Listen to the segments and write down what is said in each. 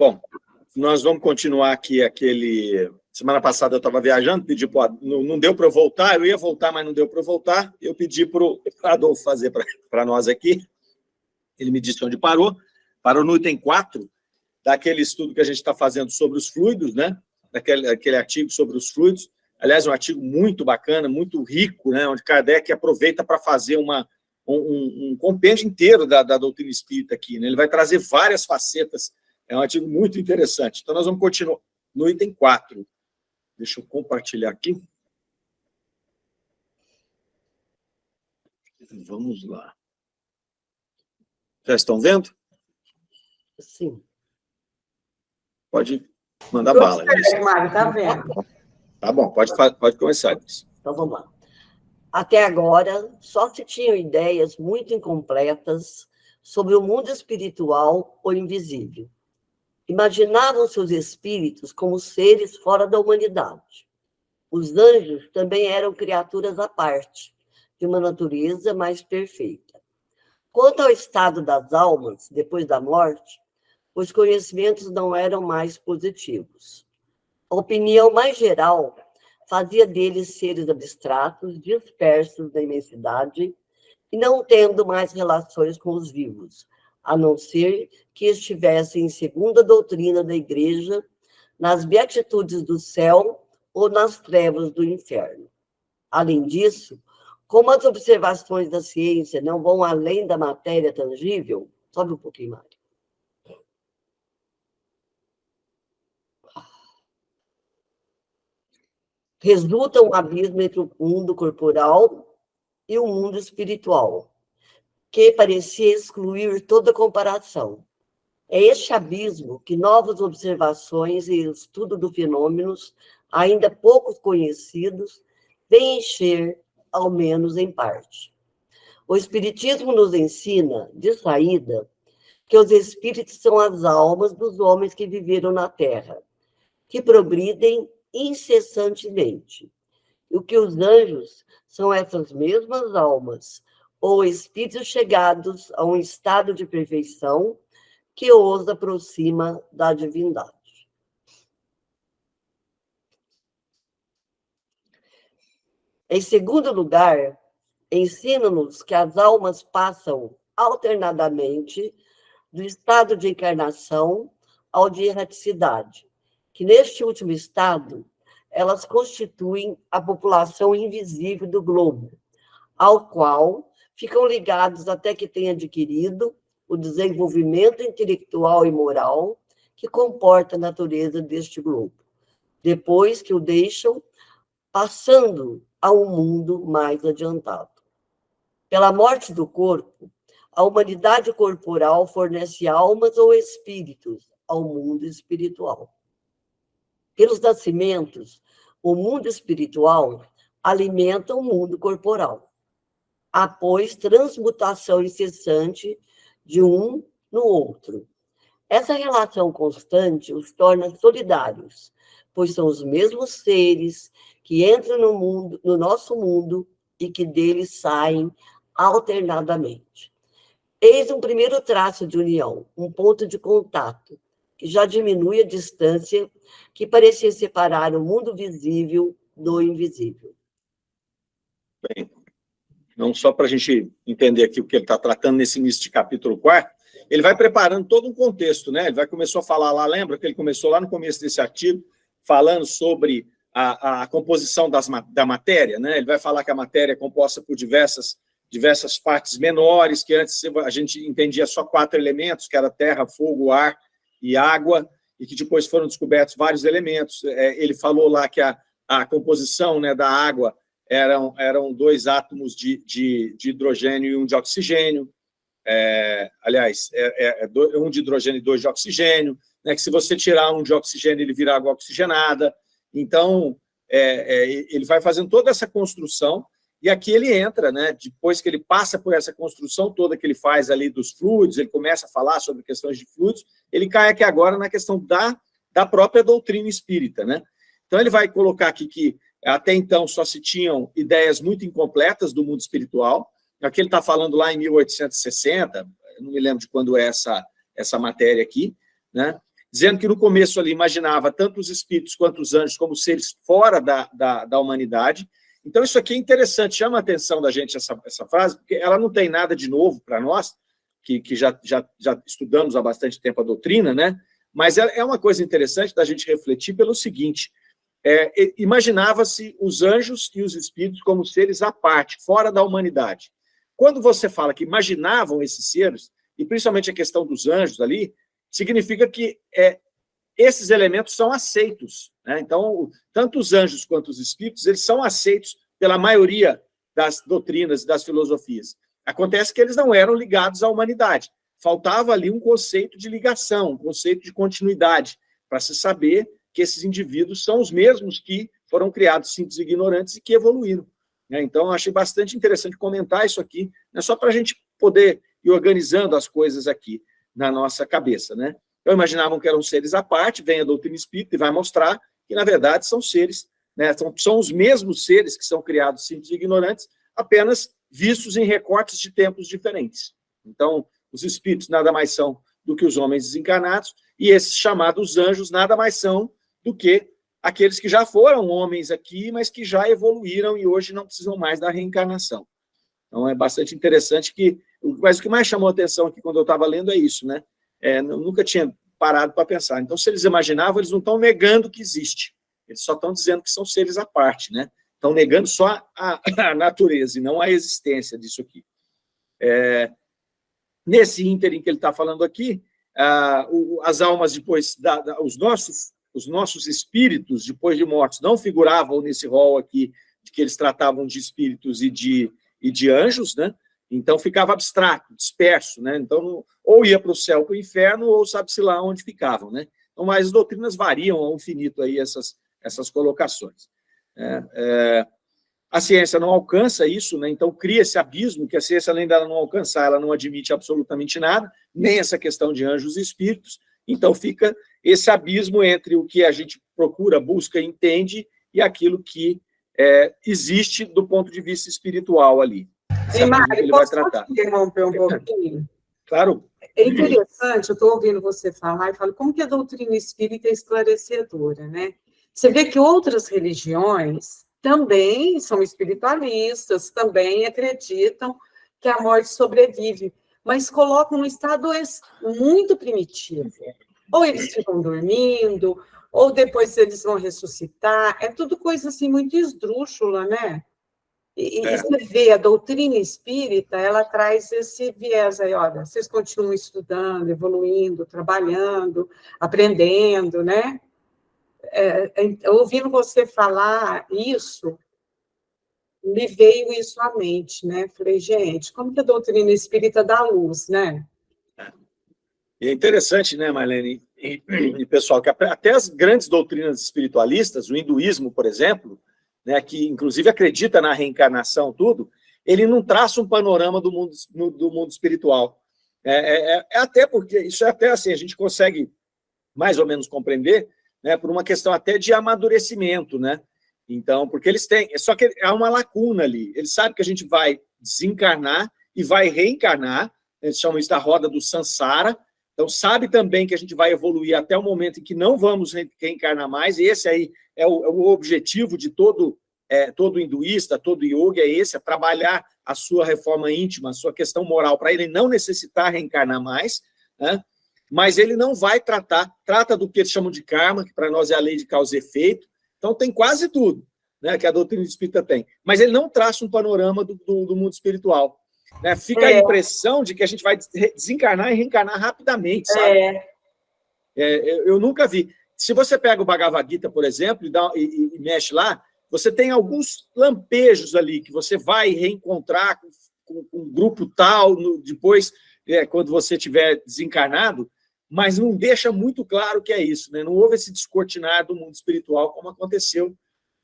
Bom, nós vamos continuar aqui aquele... Semana passada eu estava viajando, pedi para... Não deu para eu voltar, eu ia voltar, mas não deu para eu voltar. Eu pedi para o Adolfo fazer para nós aqui. Ele me disse onde parou. Parou no item 4, daquele estudo que a gente está fazendo sobre os fluidos, né? Aquele artigo sobre os fluidos. Aliás, um artigo muito bacana, muito rico, né? Onde Kardec aproveita para fazer um compêndio inteiro da doutrina espírita aqui, né? Ele vai trazer várias facetas. É um artigo muito interessante. Então, nós vamos continuar no item 4. Deixa eu compartilhar aqui. Vamos lá. Já estão vendo? Sim. Pode mandar bala. Mário, está vendo. Tá bom, pode começar. Então, vamos lá. Até agora, só se tinham ideias muito incompletas sobre o mundo espiritual ou invisível. Imaginavam-se os espíritos como seres fora da humanidade. Os anjos também eram criaturas à parte, de uma natureza mais perfeita. Quanto ao estado das almas, depois da morte, os conhecimentos não eram mais positivos. A opinião mais geral fazia deles seres abstratos, dispersos na imensidade e não tendo mais relações com os vivos, a não ser que estivessem em segundo a doutrina da Igreja, nas beatitudes do céu ou nas trevas do inferno. Além disso, como as observações da ciência não vão além da matéria tangível, sobe um pouquinho mais. Resulta um abismo entre o mundo corporal e o mundo espiritual, que parecia excluir toda comparação. É este abismo que novas observações e estudo dos fenômenos, ainda pouco conhecidos, vêm encher, ao menos em parte. O Espiritismo nos ensina, de saída, que os espíritos são as almas dos homens que viveram na Terra, que progridem incessantemente. E o que os anjos são essas mesmas almas, ou espíritos chegados a um estado de perfeição que os aproxima da divindade. Em segundo lugar, ensina-nos que as almas passam alternadamente do estado de encarnação ao de erraticidade, que neste último estado, elas constituem a população invisível do globo, ao qual ficam ligados até que tenham adquirido o desenvolvimento intelectual e moral que comporta a natureza deste globo, depois que o deixam, passando a um mundo mais adiantado. Pela morte do corpo, a humanidade corporal fornece almas ou espíritos ao mundo espiritual. Pelos nascimentos, o mundo espiritual alimenta o mundo corporal. Há, pois, transmutação incessante de um no outro. Essa relação constante os torna solidários, pois são os mesmos seres que entram no nosso mundo e que dele saem alternadamente. Eis um primeiro traço de união, um ponto de contato, que já diminui a distância que parecia separar o mundo visível do invisível. Bem, não só para a gente entender aqui o que ele está tratando nesse início de capítulo 4, ele vai preparando todo um contexto, né? Ele começou a falar lá, lembra que ele começou lá no começo desse artigo, falando sobre a composição da matéria, né? Ele vai falar que a matéria é composta por diversas partes menores, que antes a gente entendia só 4 elementos, que era terra, fogo, ar e água, e que depois foram descobertos vários elementos. Ele falou lá que a composição, né, da água eram 2 átomos de hidrogênio e 1 de oxigênio. Aliás, 1 de hidrogênio e 2 de oxigênio, né, que se você tirar 1 de oxigênio, ele vira água oxigenada. Então, ele vai fazendo toda essa construção, e aqui ele entra, né, depois que ele passa por essa construção toda que ele faz ali dos fluidos, ele começa a falar sobre questões de fluidos, ele cai aqui agora na questão da própria doutrina espírita, né? Então, ele vai colocar aqui que até então só se tinham ideias muito incompletas do mundo espiritual. Aqui ele está falando lá em 1860, eu não me lembro de quando é essa matéria aqui, né? dizendo que no começo ali imaginava tanto os espíritos quanto os anjos como seres fora da humanidade. Então, isso aqui é interessante, chama a atenção da gente essa frase, porque ela não tem nada de novo para nós, que já estudamos há bastante tempo a doutrina, né? Mas é uma coisa interessante da gente refletir pelo seguinte, imaginava-se os anjos e os espíritos como seres à parte, fora da humanidade. Quando você fala que imaginavam esses seres, e principalmente a questão dos anjos ali, significa que esses elementos são aceitos, né? Então, tanto os anjos quanto os espíritos, eles são aceitos pela maioria das doutrinas e das filosofias. Acontece que eles não eram ligados à humanidade. Faltava ali um conceito de ligação, um conceito de continuidade, para se saber que esses indivíduos são os mesmos que foram criados simples e ignorantes e que evoluíram, né? Então, eu achei bastante interessante comentar isso aqui, né, só para a gente poder ir organizando as coisas aqui na nossa cabeça, né? Então, imaginavam que eram seres à parte, vem a doutrina espírita e vai mostrar que, na verdade, são seres, né, são os mesmos seres que são criados simples e ignorantes, apenas vistos em recortes de tempos diferentes. Então, os espíritos nada mais são do que os homens desencarnados, e esses chamados anjos nada mais são do que aqueles que já foram homens aqui, mas que já evoluíram e hoje não precisam mais da reencarnação. Então, é bastante interessante mas o que mais chamou a atenção aqui quando eu estava lendo é isso, né? Eu nunca tinha parado para pensar. Então, se eles imaginavam, eles não estão negando que existe. Eles só estão dizendo que são seres à parte, né? Estão negando só a natureza e não a existência disso aqui. Nesse ínterim que ele está falando aqui, as almas depois, os nossos espíritos, depois de mortos, não figuravam nesse rol aqui, de que eles tratavam de espíritos e de anjos, né? Então, ficava abstrato, disperso, né? Então, ou ia para o céu, para o inferno, ou sabe-se lá onde ficavam, né? Então, mas as doutrinas variam ao infinito aí, essas colocações. A ciência não alcança isso, né? Então cria esse abismo, que a ciência, além dela não alcançar, ela não admite absolutamente nada, nem essa questão de anjos e espíritos. Então fica esse abismo entre o que a gente procura, busca, entende, e aquilo que existe do ponto de vista espiritual ali. Ei, Mário, posso te interromper um pouquinho? Claro. É interessante, eu estou ouvindo você falar e falo, como que a doutrina espírita é esclarecedora, né? Você vê que outras religiões também são espiritualistas, também acreditam que a morte sobrevive, mas colocam no estado muito primitivo. Ou eles ficam dormindo, ou depois eles vão ressuscitar, é tudo coisa assim muito esdrúxula, né? E você vê, a doutrina espírita, ela traz esse viés aí, olha, vocês continuam estudando, evoluindo, trabalhando, aprendendo, né? Ouvindo você falar isso, me veio isso à mente, né? Falei, gente, como que a doutrina espírita dá luz, né? É interessante, né, Marlene, e pessoal, que até as grandes doutrinas espiritualistas, o hinduísmo, por exemplo, né, que inclusive acredita na reencarnação, tudo, ele não traça um panorama do mundo espiritual. Até porque, isso é até assim, a gente consegue mais ou menos compreender, né, por uma questão até de amadurecimento, né? Então, porque eles têm, só que há uma lacuna ali, eles sabem que a gente vai desencarnar e vai reencarnar, eles chamam isso da roda do Sansara, então sabe também que a gente vai evoluir até o momento em que não vamos reencarnar mais, e esse aí é o objetivo de todo hinduísta, todo yoga, é trabalhar a sua reforma íntima, a sua questão moral, para ele não necessitar reencarnar mais, né? Mas ele não vai trata do que eles chamam de karma, que para nós é a lei de causa e efeito, então tem quase tudo, né, que a doutrina espírita tem, mas ele não traça um panorama do mundo espiritual, né? Fica a impressão de que a gente vai desencarnar e reencarnar rapidamente, sabe? Eu nunca vi. Se você pega o Bhagavad Gita, por exemplo, e mexe lá, você tem alguns lampejos ali que você vai reencontrar com um grupo tal, depois, quando você estiver desencarnado, mas não deixa muito claro que é isso, né? Não houve esse descortinar do mundo espiritual como aconteceu,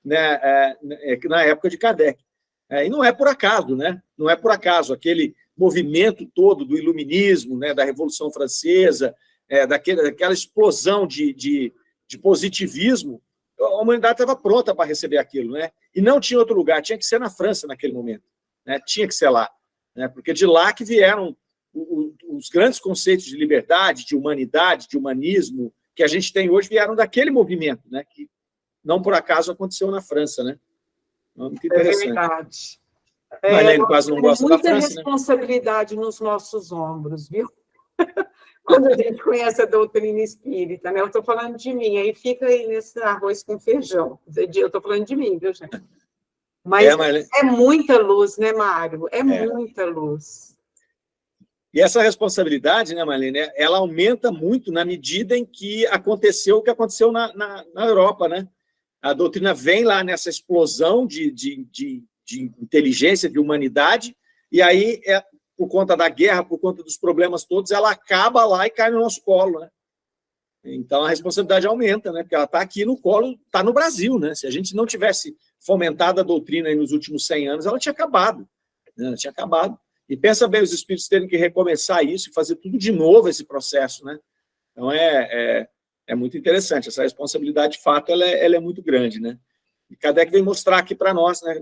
né, na época de Kardec. E não é por acaso, né? Não é por acaso aquele movimento todo do iluminismo, né, da Revolução Francesa, daquela explosão de positivismo, a humanidade estava pronta para receber aquilo, né? E não tinha outro lugar, tinha que ser na França naquele momento, né? Tinha que ser lá, né? Porque de lá que vieram os grandes conceitos de liberdade, de humanidade, de humanismo, que a gente tem hoje vieram daquele movimento, né? Que não por acaso aconteceu na França, né? Muito interessante. É verdade. Marlene quase não gosta da França, muita responsabilidade nos nossos ombros, viu? Quando a gente conhece a doutrina espírita, né? Eu estou falando de mim, aí fica aí nesse arroz com feijão. Eu estou falando de mim, viu, gente? Mas é muita luz, né, Mário? É muita luz. E essa responsabilidade, né, Marlene, ela aumenta muito na medida em que aconteceu o que aconteceu na Europa, né? A doutrina vem lá nessa explosão de inteligência, de humanidade, e aí, por conta da guerra, por conta dos problemas todos, ela acaba lá e cai no nosso colo, né? Então, a responsabilidade aumenta, né? Porque ela está aqui no colo, está no Brasil, né? Se a gente não tivesse fomentado a doutrina aí nos últimos 100 anos, ela tinha acabado, né? Ela tinha acabado. E pensa bem, os espíritos terem que recomeçar isso e fazer tudo de novo, esse processo, né? Então, é muito interessante. Essa responsabilidade, de fato, ela é muito grande, né? E Kardec vem mostrar aqui para nós, né,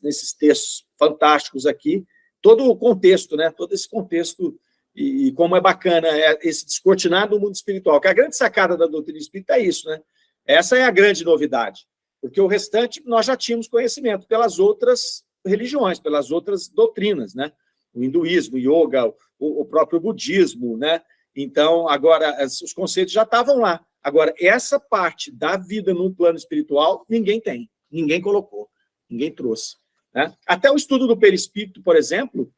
nesses textos fantásticos aqui, todo o contexto, né? Todo esse contexto e como é bacana esse descortinar do mundo espiritual. Que a grande sacada da doutrina espírita é isso, né? Essa é a grande novidade, porque o restante nós já tínhamos conhecimento pelas outras religiões, pelas outras doutrinas, né? O hinduísmo, o yoga, o próprio budismo, né? Então, agora, os conceitos já estavam lá. Agora, essa parte da vida num plano espiritual, ninguém tem, ninguém colocou, ninguém trouxe, né? Até o estudo do perispírito, por exemplo,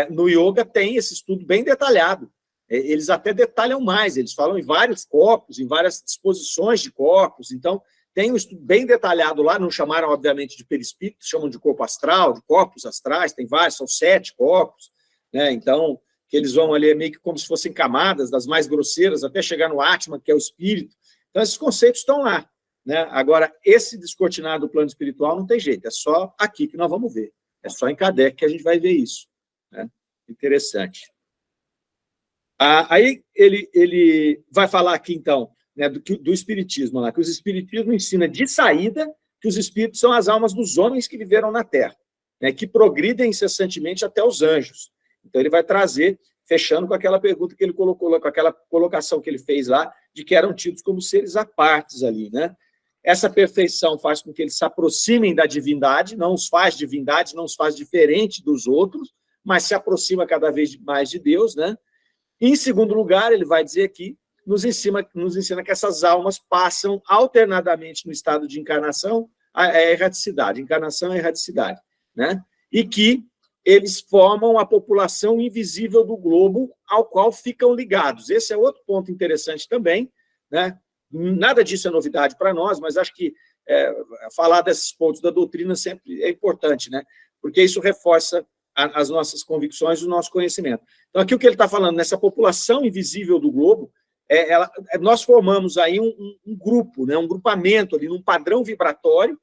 no yoga tem esse estudo bem detalhado. Eles até detalham mais, eles falam em vários corpos, em várias disposições de corpos. Então, tem um estudo bem detalhado lá, não chamaram, obviamente, de perispírito, chamam de corpo astral, de corpos astrais, tem vários, são 7 corpos, né? Então, que eles vão ali meio que como se fossem camadas, das mais grosseiras, até chegar no Atman, que é o espírito. Então, esses conceitos estão lá, né? Agora, esse descortinado do plano espiritual não tem jeito, é só aqui que nós vamos ver. É só em Kardec que a gente vai ver isso, né? Interessante. Aí ele vai falar aqui, então, né, do espiritismo, lá, que o espiritismo ensina de saída que os espíritos são as almas dos homens que viveram na Terra, né, que progridem incessantemente até os anjos. Então, ele vai trazer, fechando com aquela pergunta que ele colocou, com aquela colocação que ele fez lá, de que eram tidos como seres à partes ali, né? Essa perfeição faz com que eles se aproximem da divindade, não os faz divindade, não os faz diferente dos outros, mas se aproxima cada vez mais de Deus, né? E, em segundo lugar, ele vai dizer aqui, nos ensina que essas almas passam alternadamente no estado de encarnação a erraticidade, encarnação e erraticidade, né? E que eles formam a população invisível do globo ao qual ficam ligados. Esse é outro ponto interessante também, né? Nada disso é novidade para nós, mas acho que falar desses pontos da doutrina sempre é importante, né? Porque isso reforça as nossas convicções, o nosso conhecimento. Então, aqui o que ele está falando, nessa população invisível do globo, nós formamos aí um grupo, né? Um grupamento ali, num padrão vibratório,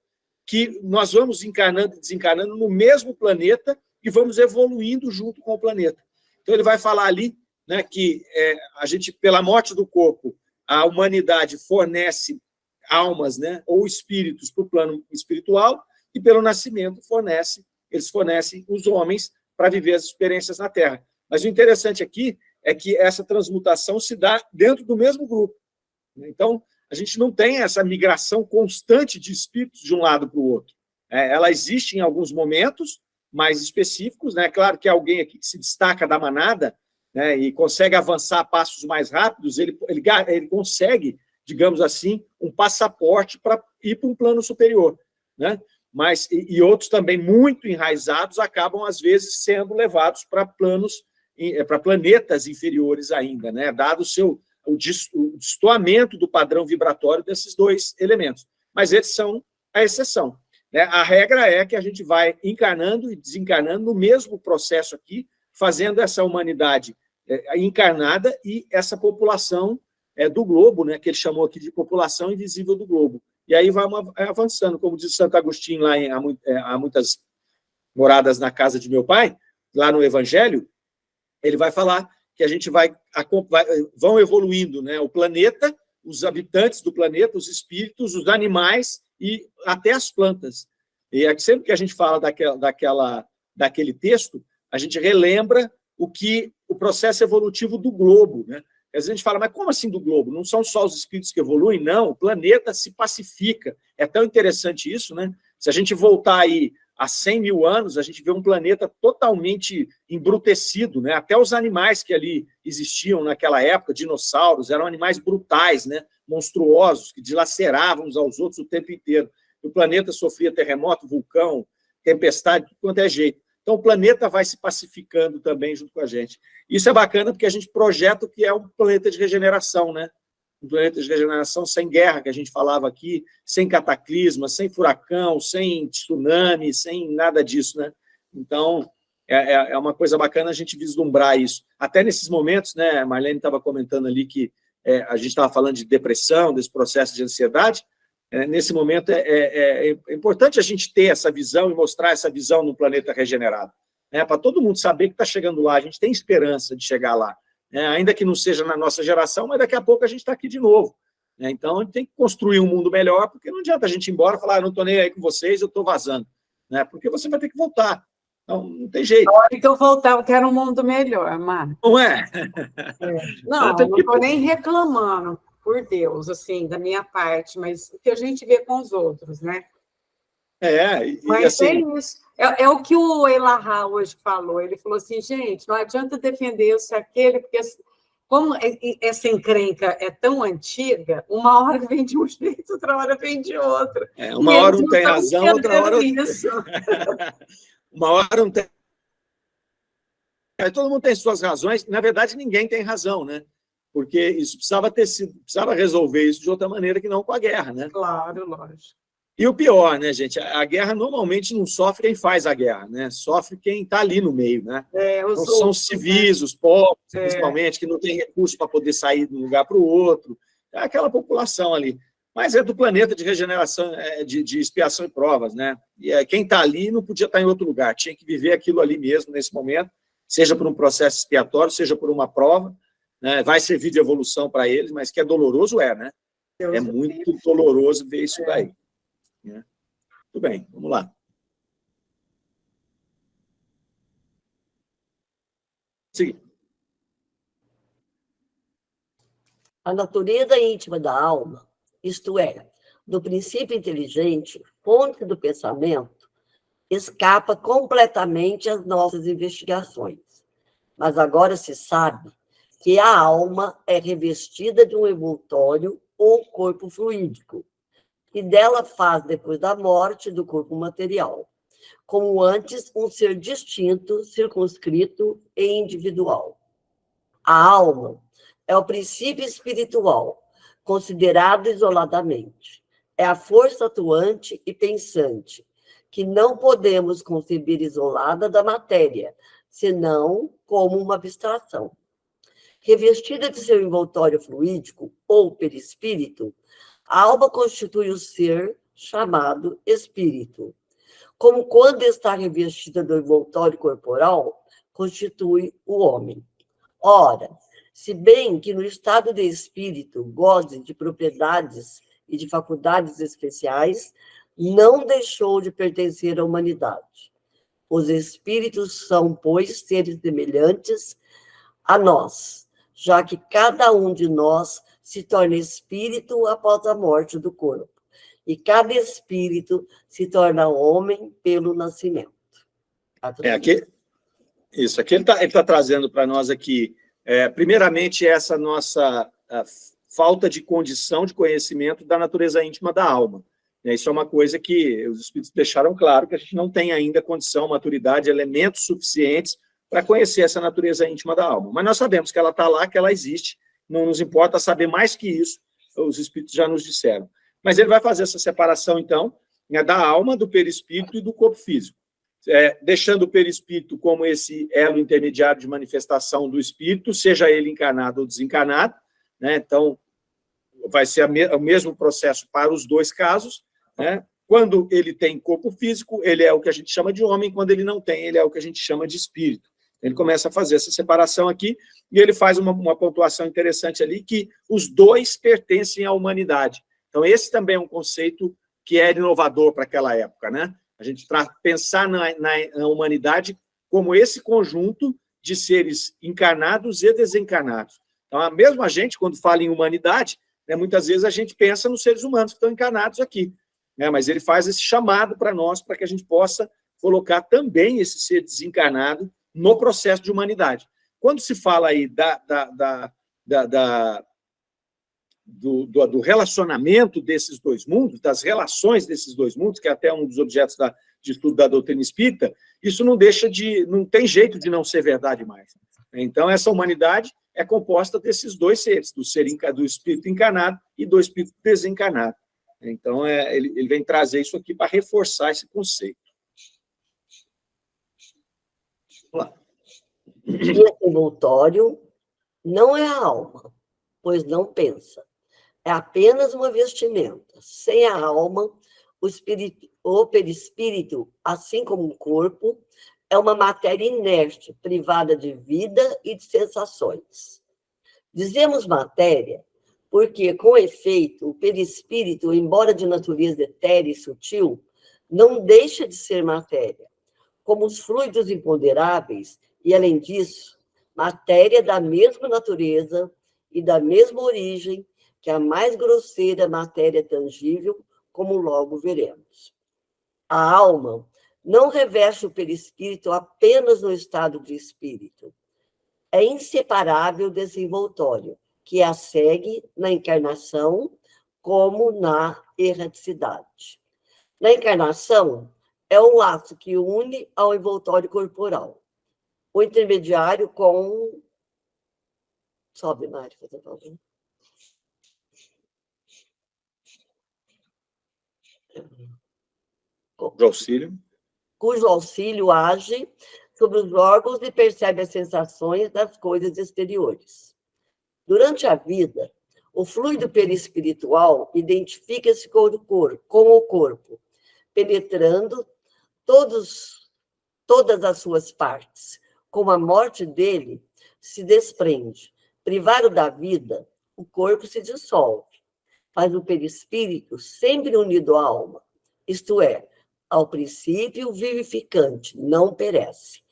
que nós vamos encarnando e desencarnando no mesmo planeta e vamos evoluindo junto com o planeta. Então, ele vai falar ali, né, que a gente, pela morte do corpo, a humanidade fornece almas, né, ou espíritos para o plano espiritual, e pelo nascimento eles fornecem os homens para viver as experiências na Terra. Mas o interessante aqui é que essa transmutação se dá dentro do mesmo grupo. Então, a gente não tem essa migração constante de espíritos de um lado para o outro. Ela existe em alguns momentos mais específicos, né? Claro que alguém aqui que se destaca da manada, né, e consegue avançar a passos mais rápidos, ele consegue, digamos assim, um passaporte para ir para um plano superior, né? Mas, e outros também muito enraizados acabam, às vezes, sendo levados para planetas inferiores ainda, né? Dado o destoamento do padrão vibratório desses dois elementos. Mas eles são a exceção, né? A regra é que a gente vai encarnando e desencarnando no mesmo processo aqui, fazendo essa humanidade encarnada e essa população do globo, né, que ele chamou aqui de população invisível do globo. E aí vai avançando, como diz Santo Agostinho, lá há muitas moradas na casa de meu pai, lá no Evangelho, ele vai falar que a gente vão evoluindo, né, o planeta, os habitantes do planeta, os espíritos, os animais e até as plantas. E sempre que a gente fala daquele texto, a gente relembra o processo evolutivo do globo, né? Às vezes a gente fala, mas como assim do globo? Não são só os espíritos que evoluem? Não, o planeta se pacifica. É tão interessante isso, né? Se a gente voltar aí há 100 mil anos, a gente vê um planeta totalmente embrutecido, né? Até os animais que ali existiam naquela época, dinossauros, eram animais brutais, né? Monstruosos, que dilaceravam uns aos outros o tempo inteiro. O planeta sofria terremoto, vulcão, tempestade, de quanto é jeito. Então, o planeta vai se pacificando também junto com a gente. Isso é bacana porque a gente projeta o que é um planeta de regeneração, né? Um planeta de regeneração sem guerra, que a gente falava aqui, sem cataclisma, sem furacão, sem tsunami, sem nada disso, né? Então, é uma coisa bacana a gente vislumbrar isso. Até nesses momentos, né, a Marlene estava comentando ali que a gente estava falando de depressão, desse processo de ansiedade. Nesse momento, é importante a gente ter essa visão e mostrar essa visão no planeta regenerado, né? Para todo mundo saber que está chegando lá, a gente tem esperança de chegar lá, né? Ainda que não seja na nossa geração, mas daqui a pouco a gente está aqui de novo, né? Então, a gente tem que construir um mundo melhor, porque não adianta a gente ir embora e falar, não estou nem aí com vocês, eu estou vazando, né? Porque você vai ter que voltar, então não tem jeito. Na hora que eu voltar, eu quero um mundo melhor, Marcos. Não é? Não, não estou nem reclamando, por Deus, assim, da minha parte, mas o que a gente vê com os outros, né? Mas assim, é isso. É o que o Elahá hoje falou. Ele falou assim, gente, não adianta defender isso e aquele, porque como essa encrenca é tão antiga, uma hora vem de um jeito, outra hora vem de outro. Uma hora um tem razão, outra hora isso. Uma hora não tem. Todo mundo tem suas razões, na verdade, ninguém tem razão, né? Porque isso precisava resolver isso de outra maneira que não com a guerra, né? Claro, lógico. E o pior, né, gente? A guerra normalmente não sofre quem faz a guerra, né? Sofre quem está ali no meio, né? Então, são os civis, os pobres, principalmente, que não têm recurso para poder sair de um lugar para o outro. É aquela população ali. Mas é do planeta de regeneração, de expiação e provas, né? E quem está ali não podia estar em outro lugar, tinha que viver aquilo ali mesmo, nesse momento, seja por um processo expiatório, seja por uma prova, né? Vai servir de evolução para eles, mas que é doloroso, né? É muito doloroso ver isso daí. Né? Tudo bem, vamos lá. Seguir. A natureza íntima da alma, isto é, do princípio inteligente, fonte do pensamento, escapa completamente às nossas investigações. Mas agora se sabe que a alma é revestida de um envoltório ou corpo fluídico, e dela faz, depois da morte, do corpo material, como antes um ser distinto, circunscrito e individual. A alma é o princípio espiritual, considerado isoladamente. É a força atuante e pensante, que não podemos conceber isolada da matéria, senão como uma abstração. Revestida de seu envoltório fluídico ou perispírito, a alma constitui o ser chamado espírito. Como quando está revestida do envoltório corporal, constitui o homem. Ora, se bem que no estado de espírito goze de propriedades e de faculdades especiais, não deixou de pertencer à humanidade. Os espíritos são, pois, seres semelhantes a nós, já que cada um de nós se torna espírito após a morte do corpo, e cada espírito se torna homem pelo nascimento. Aqui ele tá trazendo para nós aqui, primeiramente, essa nossa falta de condição de conhecimento da natureza íntima da alma. Isso é uma coisa que os espíritos deixaram claro, que a gente não tem ainda condição, maturidade, elementos suficientes para conhecer essa natureza íntima da alma. Mas nós sabemos que ela está lá, que ela existe, não nos importa saber mais que isso, os espíritos já nos disseram. Mas ele vai fazer essa separação, então, da alma, do perispírito e do corpo físico, deixando o perispírito como esse elo intermediário de manifestação do espírito, seja ele encarnado ou desencarnado, né? Então, vai ser o mesmo processo para os dois casos, né? Quando ele tem corpo físico, ele é o que a gente chama de homem, quando ele não tem, ele é o que a gente chama de espírito. Ele começa a fazer essa separação aqui, e ele faz uma pontuação interessante ali, que os dois pertencem à humanidade. Então, esse também é um conceito que é inovador para aquela época, né? A gente pensar na humanidade como esse conjunto de seres encarnados e desencarnados. Então, mesmo a gente, quando fala em humanidade, né, muitas vezes a gente pensa nos seres humanos que estão encarnados aqui, né, mas ele faz esse chamado para nós, para que a gente possa colocar também esse ser desencarnado no processo de humanidade. Quando se fala aí do relacionamento desses dois mundos, das relações desses dois mundos, que é até um dos objetos de estudo da doutrina espírita, isso não tem jeito de não ser verdade mais. Então, essa humanidade é composta desses dois seres, do espírito encarnado e do espírito desencarnado. Então, ele vem trazer isso aqui para reforçar esse conceito. Vamos lá. Esse envoltório não é a alma, pois não pensa. É apenas uma vestimenta. Sem a alma, o perispírito, assim como o corpo, é uma matéria inerte, privada de vida e de sensações. Dizemos matéria porque, com efeito, o perispírito, embora de natureza etérea e sutil, não deixa de ser matéria, como os fluidos imponderáveis, e, além disso, matéria da mesma natureza e da mesma origem que a mais grosseira matéria tangível, como logo veremos. A alma não reveste o perispírito apenas no estado de espírito. É inseparável desse envoltório, que a segue na encarnação como na erraticidade. Na encarnação, é o laço que une ao envoltório corporal. O intermediário com... Sobe, Mário, por favor. Cujo auxílio age sobre os órgãos e percebe as sensações das coisas exteriores. Durante a vida, o fluido perispiritual identifica-se com o corpo, penetrando todas as suas partes. Com a morte dele, se desprende. Privado da vida, o corpo se dissolve, mas o perispírito, sempre unido à alma, isto é, ao princípio vivificante, não perece.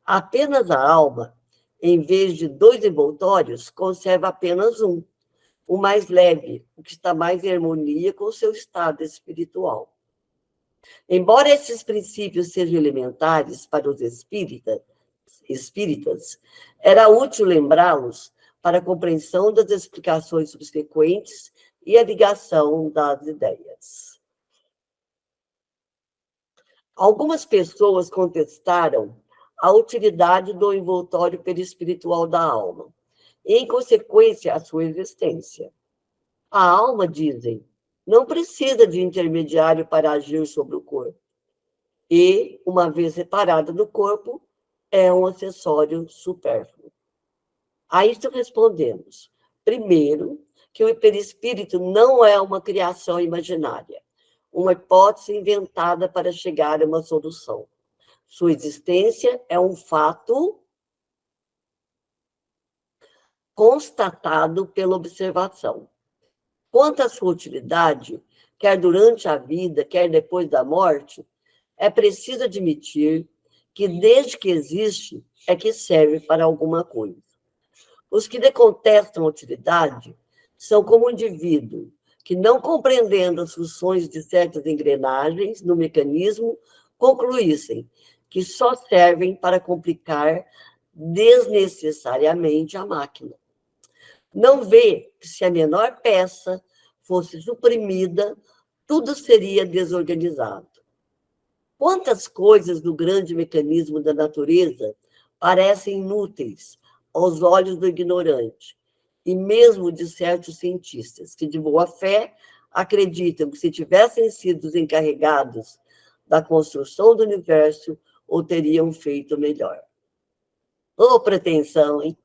Apenas a alma, em vez de 2 envoltórios, conserva apenas um, o mais leve, o que está mais em harmonia com o seu estado espiritual. Embora esses princípios sejam elementares para os espíritas, era útil lembrá-los para a compreensão das explicações subsequentes e a ligação das ideias. Algumas pessoas contestaram a utilidade do envoltório perispiritual da alma, e, em consequência, a sua existência. A alma, dizem, não precisa de intermediário para agir sobre o corpo, e, uma vez separada do corpo, é um acessório supérfluo. A isso respondemos, primeiro, que o perispírito não é uma criação imaginária, uma hipótese inventada para chegar a uma solução. Sua existência é um fato constatado pela observação. Quanto à sua utilidade, quer durante a vida, quer depois da morte, é preciso admitir que, desde que existe, é que serve para alguma coisa. Os que contestam a utilidade são como um indivíduo que, não compreendendo as funções de certas engrenagens no mecanismo, concluíssem que só servem para complicar desnecessariamente a máquina. Não vê que, se a menor peça fosse suprimida, tudo seria desorganizado. Quantas coisas do grande mecanismo da natureza parecem inúteis aos olhos do ignorante, e mesmo de certos cientistas, que de boa fé acreditam que, se tivessem sido os encarregados da construção do universo, o teriam feito melhor. Ô, pretensão, hein?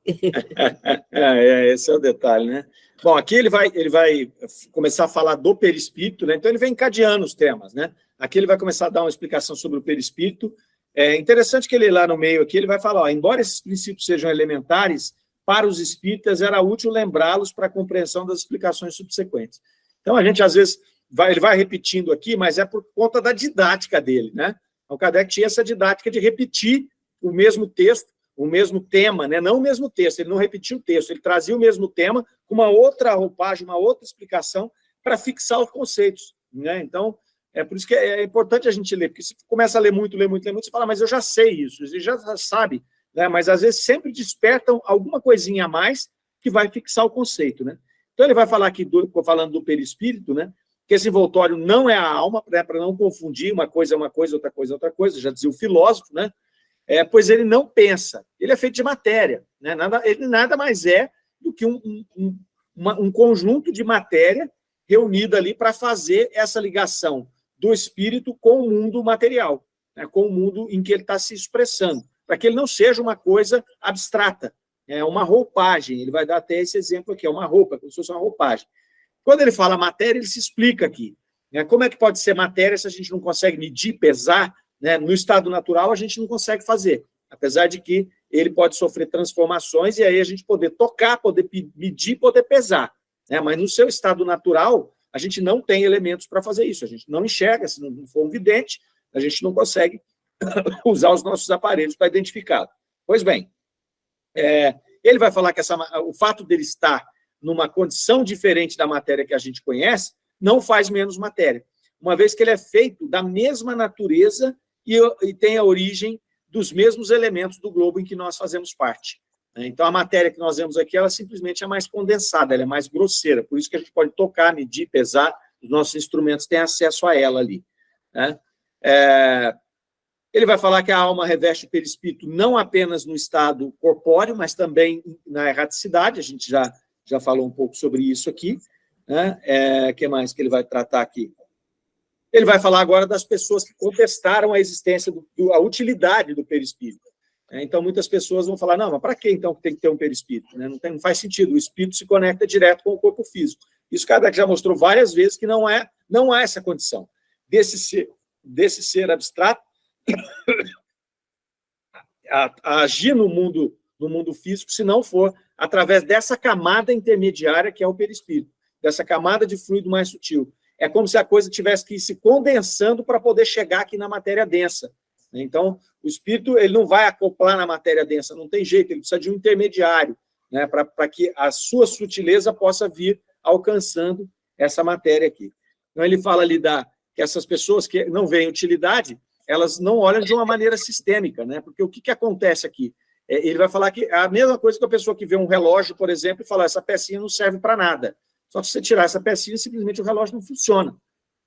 Esse é o detalhe, né? Bom, aqui ele vai começar a falar do perispírito, né? Então ele vem encadeando os temas, né? Aqui ele vai começar a dar uma explicação sobre o perispírito. É interessante que ele, lá no meio aqui, ele vai falar, ó, embora esses princípios sejam elementares, para os espíritas era útil lembrá-los para a compreensão das explicações subsequentes. Então, a gente, às vezes, ele vai repetindo aqui, mas é por conta da didática dele, né? O Kardec tinha essa didática de repetir o mesmo texto o mesmo tema, né? Não o mesmo texto, ele não repetia o texto, ele trazia o mesmo tema com uma outra roupagem, uma outra explicação para fixar os conceitos, né? Então, é por isso que é importante a gente ler, porque se começa a ler muito, você fala, mas eu já sei isso, você já sabe, né? Mas às vezes sempre despertam alguma coisinha a mais que vai fixar o conceito, né? Então ele vai falar aqui, falando do perispírito, né? Que esse envoltório não é a alma, né, para não confundir uma coisa é uma coisa, outra coisa é outra coisa, já dizia o filósofo, né? Pois ele não pensa, ele é feito de matéria, né? Ele nada mais é do que um conjunto de matéria reunida ali para fazer essa ligação do espírito com o mundo material, né? Com o mundo em que ele está se expressando, para que ele não seja uma coisa abstrata, é uma roupagem. Ele vai dar até esse exemplo aqui, é uma roupa, como se fosse uma roupagem. Quando ele fala matéria, ele se explica aqui, né? Como é que pode ser matéria se a gente não consegue medir, pesar, né? No estado natural, a gente não consegue fazer, apesar de que ele pode sofrer transformações e aí a gente poder tocar, poder medir, poder pesar, né? Mas no seu estado natural, a gente não tem elementos para fazer isso, a gente não enxerga, se não for um vidente, a gente não consegue usar os nossos aparelhos para identificar. Pois bem, ele vai falar que o fato dele estar numa condição diferente da matéria que a gente conhece, não faz menos matéria, uma vez que ele é feito da mesma natureza e tem a origem dos mesmos elementos do globo em que nós fazemos parte. Então, a matéria que nós vemos aqui, ela simplesmente é mais condensada, ela é mais grosseira, por isso que a gente pode tocar, medir, pesar, os nossos instrumentos têm acesso a ela ali, né? Ele vai falar que a alma reveste o perispírito não apenas no estado corpóreo, mas também na erraticidade, a gente já falou um pouco sobre isso aqui, né? Que mais que ele vai tratar aqui? Ele vai falar agora das pessoas que contestaram a existência, a utilidade do perispírito. Então, muitas pessoas vão falar, não, mas para que, então, tem que ter um perispírito? Não faz sentido, o espírito se conecta direto com o corpo físico. Isso Kardec já mostrou várias vezes que não há essa condição desse ser abstrato a agir no mundo físico, se não for através dessa camada intermediária que é o perispírito, dessa camada de fluido mais sutil. É como se a coisa tivesse que ir se condensando para poder chegar aqui na matéria densa. Então, o espírito ele não vai acoplar na matéria densa, não tem jeito, ele precisa de um intermediário, né, para que a sua sutileza possa vir alcançando essa matéria aqui. Então, ele fala ali que essas pessoas que não veem utilidade, elas não olham de uma maneira sistêmica, né? Porque o que acontece aqui? Ele vai falar que é a mesma coisa que a pessoa que vê um relógio, por exemplo, e fala, essa pecinha não serve para nada. Só que se você tirar essa pecinha, simplesmente o relógio não funciona,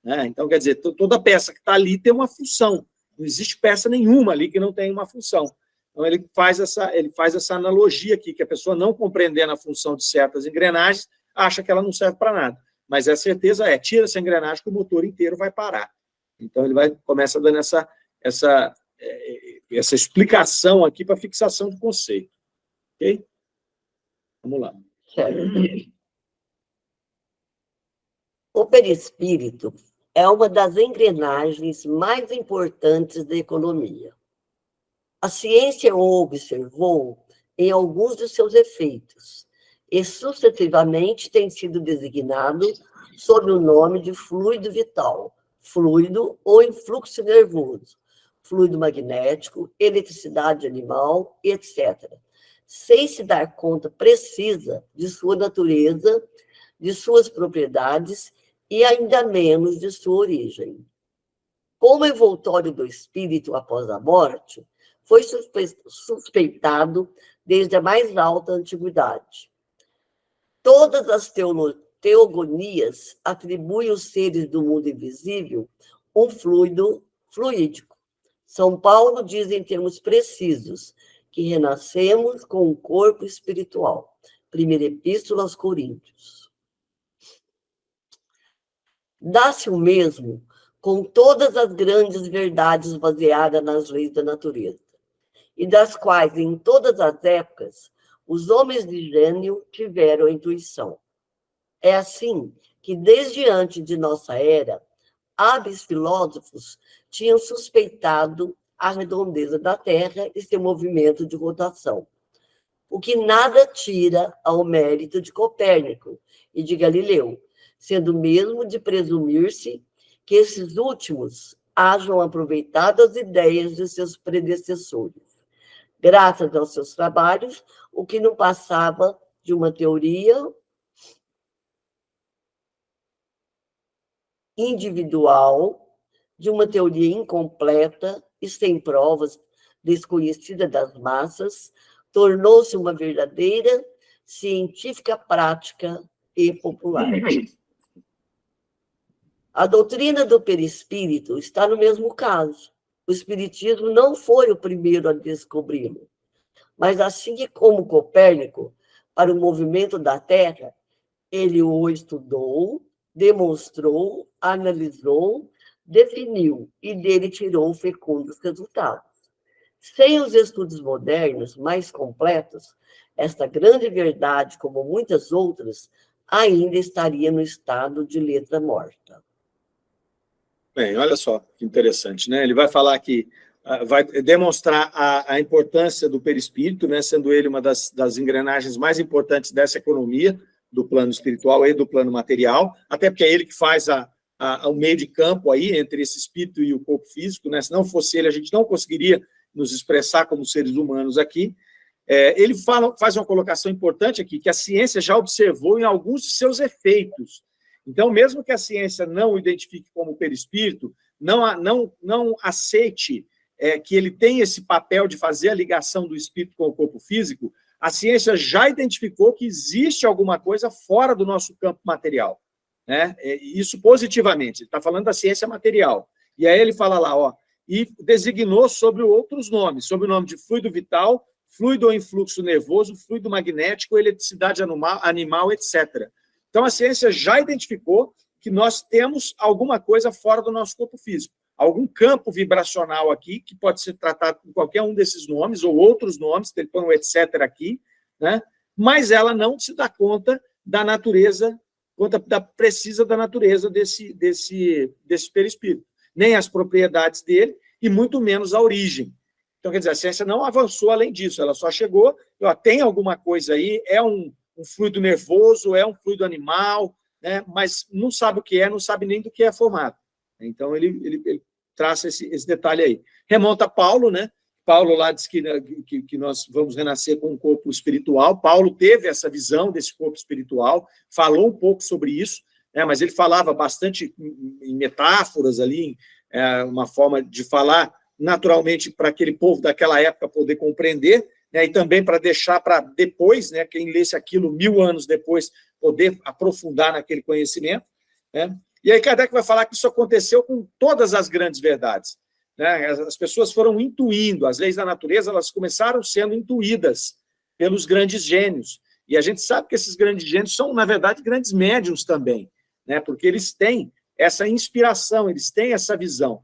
né? Então, quer dizer, toda peça que está ali tem uma função. Não existe peça nenhuma ali que não tenha uma função. Então, ele faz essa analogia aqui, que a pessoa não compreendendo a função de certas engrenagens, acha que ela não serve para nada. Mas a certeza tira essa engrenagem que o motor inteiro vai parar. Então, ele começa dando essa explicação aqui para fixação do conceito. Ok? Vamos lá. Certo. O perispírito é uma das engrenagens mais importantes da economia. A ciência o observou em alguns de seus efeitos e, sucessivamente, tem sido designado sob o nome de fluido vital, fluido ou influxo nervoso, fluido magnético, eletricidade animal, etc., sem se dar conta precisa de sua natureza, de suas propriedades e ainda menos de sua origem. Como envoltório do espírito após a morte, foi suspeitado desde a mais alta antiguidade. Todas as teogonias atribuem aos seres do mundo invisível um fluido fluídico. São Paulo diz em termos precisos que renascemos com um corpo espiritual. Primeira Epístola aos Coríntios. Dá-se o mesmo com todas as grandes verdades baseadas nas leis da natureza, e das quais, em todas as épocas, os homens de gênio tiveram a intuição. É assim que, desde antes de nossa era, hábeis filósofos tinham suspeitado a redondeza da Terra e seu movimento de rotação, o que nada tira ao mérito de Copérnico e de Galileu, sendo mesmo de presumir-se que esses últimos hajam aproveitado as ideias de seus predecessores. graças aos seus trabalhos, o que não passava de uma teoria individual, de uma teoria incompleta e sem provas, desconhecida das massas, tornou-se uma verdadeira científica prática e popular. A doutrina do perispírito está no mesmo caso. O espiritismo não foi o primeiro a descobri-lo, mas assim como Copérnico, para o movimento da Terra, ele o estudou, demonstrou, analisou, definiu e dele tirou fecundos resultados. Sem os estudos modernos mais completos, esta grande verdade, como muitas outras, ainda estaria no estado de letra morta. Bem, olha só que interessante, né? Ele vai falar que vai demonstrar a importância do perispírito, né? Sendo ele uma das engrenagens mais importantes dessa economia, do plano espiritual e do plano material, até porque é ele que faz o meio de campo aí entre esse espírito e o corpo físico, né? Se não fosse ele, a gente não conseguiria nos expressar como seres humanos aqui. Ele faz uma colocação importante aqui, que a ciência já observou em alguns de seus efeitos. Então, mesmo que a ciência não o identifique como perispírito, não aceite que ele tem esse papel de fazer a ligação do espírito com o corpo físico, a ciência já identificou que existe alguma coisa fora do nosso campo material, né? Isso positivamente, ele está falando da ciência material. E aí ele fala lá, ó, e designou sobre outros nomes, sob o nome de fluido vital, fluido ou influxo nervoso, fluido magnético, eletricidade animal, etc. Então, a ciência já identificou que nós temos alguma coisa fora do nosso corpo físico, algum campo vibracional aqui, que pode ser tratado com qualquer um desses nomes, ou outros nomes, ele põe o etc. aqui, né? Mas ela não se dá conta da natureza, precisa da natureza desse perispírito, nem as propriedades dele, e muito menos a origem. Então, quer dizer, a ciência não avançou além disso, ela só chegou, tem alguma coisa aí, é um fluido nervoso, é um fluido animal, né? Mas não sabe o que é, não sabe nem do que é formado. Então, ele traça esse detalhe aí. Remonta a Paulo, né? Paulo lá diz que nós vamos renascer com um corpo espiritual. Paulo teve essa visão desse corpo espiritual, falou um pouco sobre isso, né? Mas ele falava bastante em metáforas ali, uma forma de falar naturalmente para aquele povo daquela época poder compreender, né? E também para deixar para depois, né? Quem lesse aquilo 1000 anos depois, poder aprofundar naquele conhecimento, né? E aí Kardec vai falar que isso aconteceu com todas as grandes verdades, né? As pessoas foram intuindo, as leis da natureza, elas começaram sendo intuídas pelos grandes gênios, e a gente sabe que esses grandes gênios são, na verdade, grandes médiuns também, né? Porque eles têm essa inspiração, eles têm essa visão.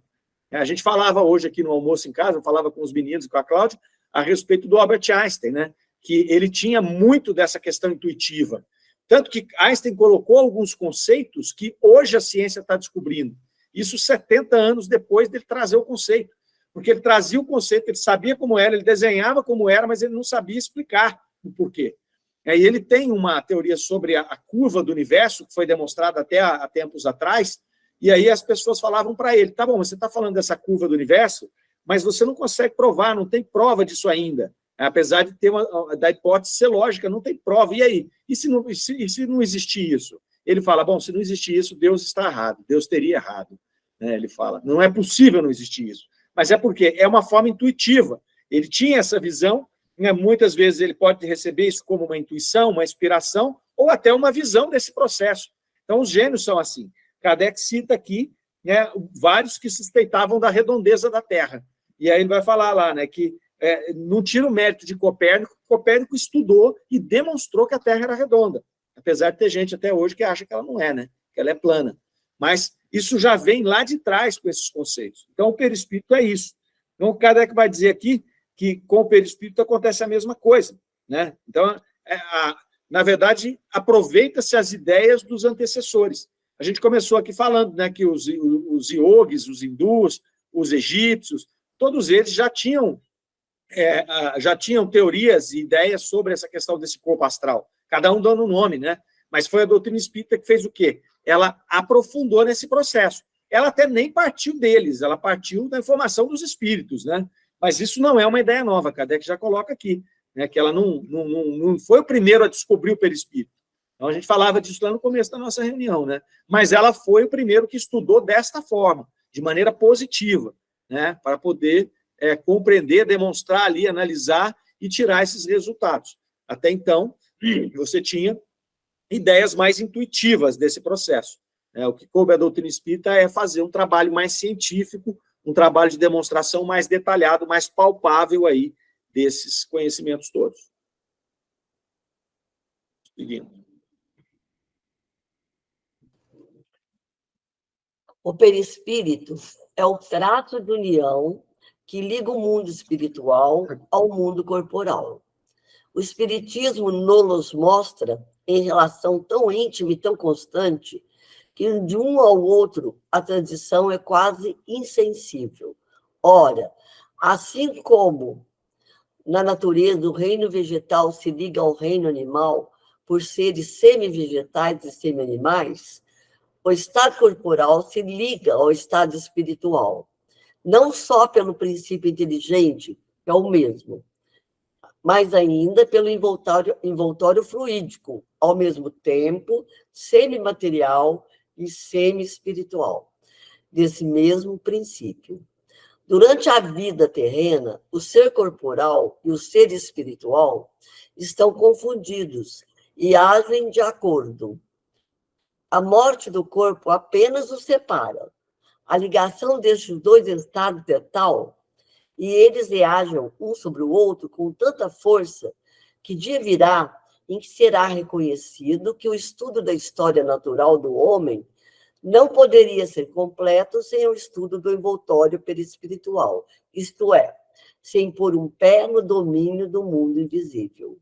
A gente falava hoje aqui no almoço em casa, eu falava com os meninos e com a Cláudia, a respeito do Albert Einstein, né? Que ele tinha muito dessa questão intuitiva. Tanto que Einstein colocou alguns conceitos que hoje a ciência está descobrindo. Isso 70 anos depois dele trazer o conceito. Porque ele trazia o conceito, ele sabia como era, ele desenhava como era, mas ele não sabia explicar o porquê. E ele tem uma teoria sobre a curva do universo, que foi demonstrada até há tempos atrás, e aí as pessoas falavam para ele, tá bom, você está falando dessa curva do universo, mas você não consegue provar, não tem prova disso ainda. Apesar de ter da hipótese ser lógica, não tem prova. E aí? E se não existir isso? Ele fala, bom, se não existir isso, Deus está errado, Deus teria errado. Ele fala, não é possível não existir isso. Mas é porque é uma forma intuitiva. Ele tinha essa visão, né? Muitas vezes ele pode receber isso como uma intuição, uma inspiração, ou até uma visão desse processo. Então, os gênios são assim. Kardec cita aqui, né, vários que suspeitavam da redondeza da Terra. E aí ele vai falar lá, né, que não tira o mérito de Copérnico, Copérnico estudou e demonstrou que a Terra era redonda, apesar de ter gente até hoje que acha que ela não é, né, que ela é plana. Mas isso já vem lá de trás com esses conceitos. Então, o perispírito é isso. Então, o Kardec vai dizer aqui que com o perispírito acontece a mesma coisa, né? Então, na verdade, aproveita-se as ideias dos antecessores. A gente começou aqui falando, né, que os iogues, os hindus, os egípcios, todos eles já tinham teorias e ideias sobre essa questão desse corpo astral, cada um dando um nome, né? Mas foi a doutrina espírita que fez o quê? Ela aprofundou nesse processo. Ela até nem partiu deles, ela partiu da informação dos espíritos, né? Mas isso não é uma ideia nova, Kardec já coloca aqui, né, que ela não foi o primeiro a descobrir o perispírito. Então, a gente falava disso lá no começo da nossa reunião, né? Mas ela foi o primeiro que estudou desta forma, de maneira positiva, né, para poder compreender, demonstrar ali, analisar e tirar esses resultados. Até então, você tinha ideias mais intuitivas desse processo. O que coube à doutrina espírita é fazer um trabalho mais científico, um trabalho de demonstração mais detalhado, mais palpável aí desses conhecimentos todos. Seguindo. O perispírito é o traço de união que liga o mundo espiritual ao mundo corporal. O espiritismo nos mostra em relação tão íntima e tão constante que de um ao outro a transição é quase insensível. Ora, assim como na natureza o reino vegetal se liga ao reino animal por seres semi-vegetais e semi-animais, o estado corporal se liga ao estado espiritual, não só pelo princípio inteligente, que é o mesmo, mas ainda pelo envoltório fluídico, ao mesmo tempo semimaterial e semi-espiritual, desse mesmo princípio. Durante a vida terrena, o ser corporal e o ser espiritual estão confundidos e agem de acordo. A morte do corpo apenas os separa. A ligação destes dois estados é tal e eles reagem um sobre o outro com tanta força que dia virá em que será reconhecido que o estudo da história natural do homem não poderia ser completo sem o estudo do envoltório perispiritual, isto é, sem pôr um pé no domínio do mundo invisível.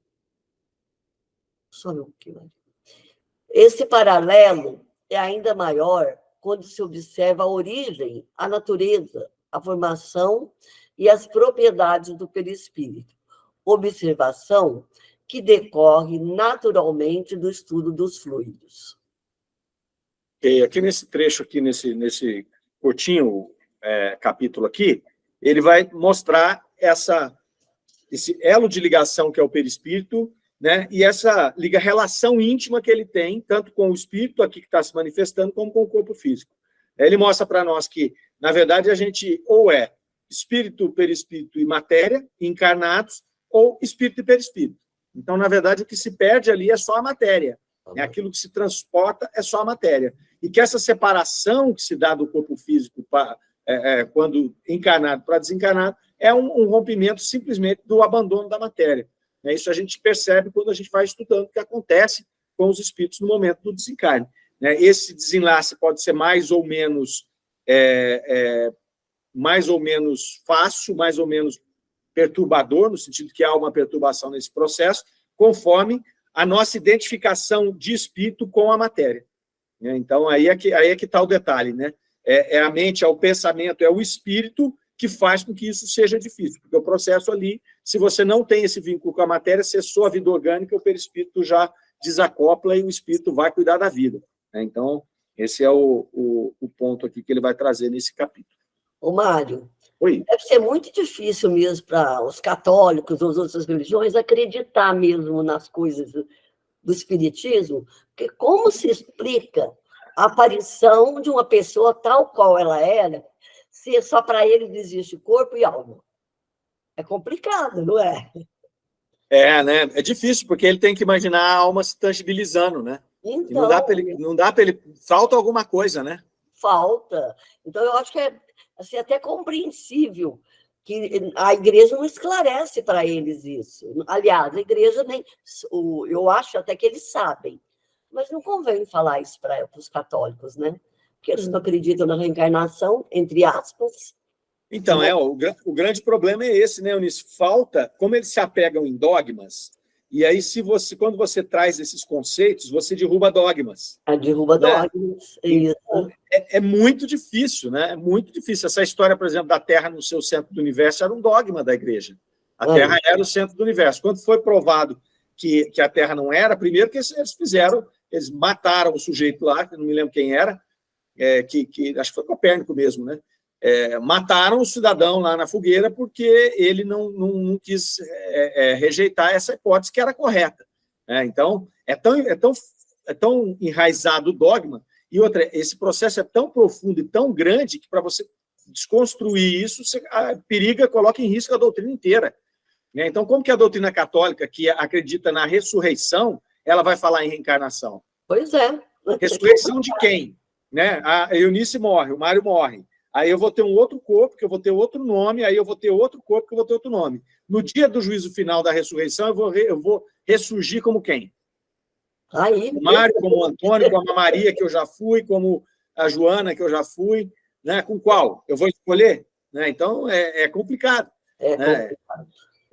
Só um pouquinho. Esse paralelo é ainda maior quando se observa a origem, a natureza, a formação e as propriedades do perispírito. Observação que decorre naturalmente do estudo dos fluidos. Aqui nesse trecho, aqui nesse curtinho capítulo aqui, ele vai mostrar esse elo de ligação que é o perispírito, né, e essa relação íntima que ele tem, tanto com o espírito aqui que está se manifestando, como com o corpo físico. Ele mostra para nós que, na verdade, a gente ou é espírito, perispírito e matéria, encarnados, ou espírito e perispírito. Então, na verdade, o que se perde ali é só a matéria. Aquilo que se transporta é só a matéria. E que essa separação que se dá do corpo físico quando encarnado para desencarnado é um rompimento simplesmente do abandono da matéria. Isso a gente percebe quando a gente vai estudando o que acontece com os espíritos no momento do desencarne. Esse desenlace pode ser mais ou menos fácil, mais ou menos perturbador, no sentido que há uma perturbação nesse processo, conforme a nossa identificação de espírito com a matéria. Então, aí é que está o detalhe, né? É a mente, é o pensamento, é o espírito que faz com que isso seja difícil, porque o processo ali, se você não tem esse vínculo com a matéria, cessou a vida orgânica, o perispírito já desacopla e o espírito vai cuidar da vida. Então, esse é o ponto aqui que ele vai trazer nesse capítulo. Ô, Mário, Oi. Deve ser muito difícil mesmo para os católicos ou as outras religiões acreditar mesmo nas coisas do espiritismo, porque como se explica a aparição de uma pessoa tal qual ela era, se só para eles existe corpo e alma? É complicado, não é? Né? É difícil, porque ele tem que imaginar a alma se tangibilizando, né? Então, e não dá para ele... Falta alguma coisa, né? Falta. Então, eu acho que é assim, até compreensível que a igreja não esclarece para eles isso. Aliás, a igreja nem... Eu acho até que eles sabem, mas não convém falar isso para os católicos, né? Porque eles não acreditam na reencarnação, entre aspas. Então, o grande problema é esse, né, Eunice? Falta, como eles se apegam em dogmas, e aí quando você traz esses conceitos, você derruba dogmas. Derruba dogmas, isso. Então, é muito difícil, né? É muito difícil. Essa história, por exemplo, da Terra no seu centro do universo era um dogma da igreja. A Terra era o centro do universo. Quando foi provado que a Terra não era, primeiro que eles mataram o sujeito lá, que não me lembro quem era, acho que foi Copérnico mesmo, né? mataram o cidadão lá na fogueira porque ele não quis rejeitar essa hipótese que era correta. Então, é tão enraizado o dogma, e outra, esse processo é tão profundo e tão grande que para você desconstruir isso, você coloca em risco a doutrina inteira. Então, como que a doutrina católica, que acredita na ressurreição, ela vai falar em reencarnação? Pois é. Ressurreição de quem? A Eunice morre, o Mário morre. Aí eu vou ter um outro corpo, que eu vou ter outro nome, aí eu vou ter outro corpo, que eu vou ter outro nome. No dia do juízo final da ressurreição, eu vou ressurgir como quem? Aí, o Mário, como o Antônio, como a Maria, que eu já fui, como a Joana, que eu já fui, com qual? Eu vou escolher? Então, é complicado. É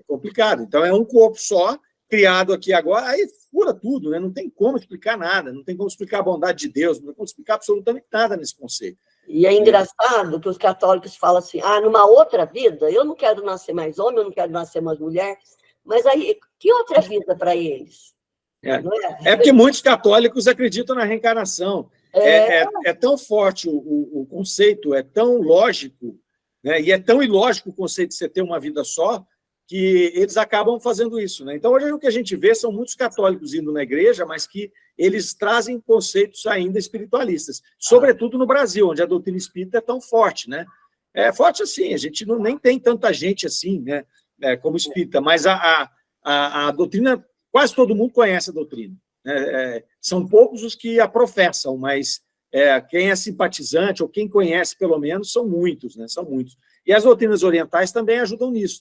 complicado. Então, é um corpo só, criado aqui agora, aí fura tudo, não tem como explicar nada, não tem como explicar a bondade de Deus, não tem como explicar absolutamente nada nesse conceito. E é engraçado que os católicos falam assim, numa outra vida, eu não quero nascer mais homem, eu não quero nascer mais mulher, mas aí, que outra vida para eles? É porque muitos católicos acreditam na reencarnação. É tão forte o conceito, é tão lógico, e é tão ilógico o conceito de você ter uma vida só, que eles acabam fazendo isso. Então, hoje o que a gente vê são muitos católicos indo na igreja, mas que eles trazem conceitos ainda espiritualistas, sobretudo no Brasil, onde a doutrina espírita é tão forte. É forte assim, a gente nem tem tanta gente assim, como espírita, mas a doutrina, quase todo mundo conhece a doutrina. São poucos os que a professam, mas quem é simpatizante, ou quem conhece pelo menos, são muitos. São muitos. E as doutrinas orientais também ajudam nisso,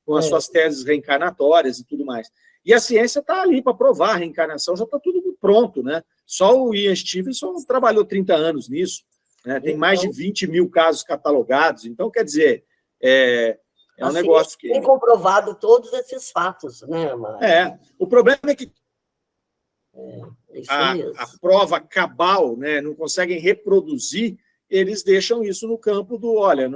com as suas teses reencarnatórias e tudo mais. E a ciência está ali para provar a reencarnação, já está tudo pronto. Só o Ian Stevenson trabalhou 30 anos nisso. Tem mais de 20 mil casos catalogados. Então, quer dizer, um negócio que... Tem comprovado todos esses fatos, Mário? O problema é que a prova cabal, não conseguem reproduzir, eles deixam isso no campo do, olha,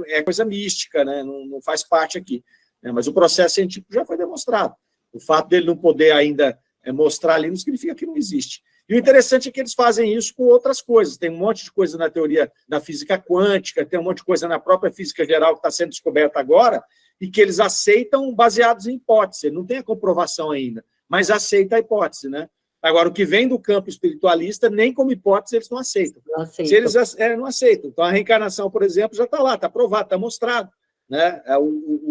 é coisa mística, não faz parte aqui. Mas o processo científico já foi demonstrado. O fato dele não poder ainda mostrar ali não significa que não existe. E o interessante é que eles fazem isso com outras coisas. Tem um monte de coisa na teoria da física quântica, tem um monte de coisa na própria física geral que está sendo descoberta agora, e que eles aceitam baseados em hipótese. Não tem a comprovação ainda, mas aceita a hipótese, Agora, o que vem do campo espiritualista, nem como hipótese eles não aceitam. Se eles não aceitam. Então, a reencarnação, por exemplo, já está lá, está provado, está mostrado,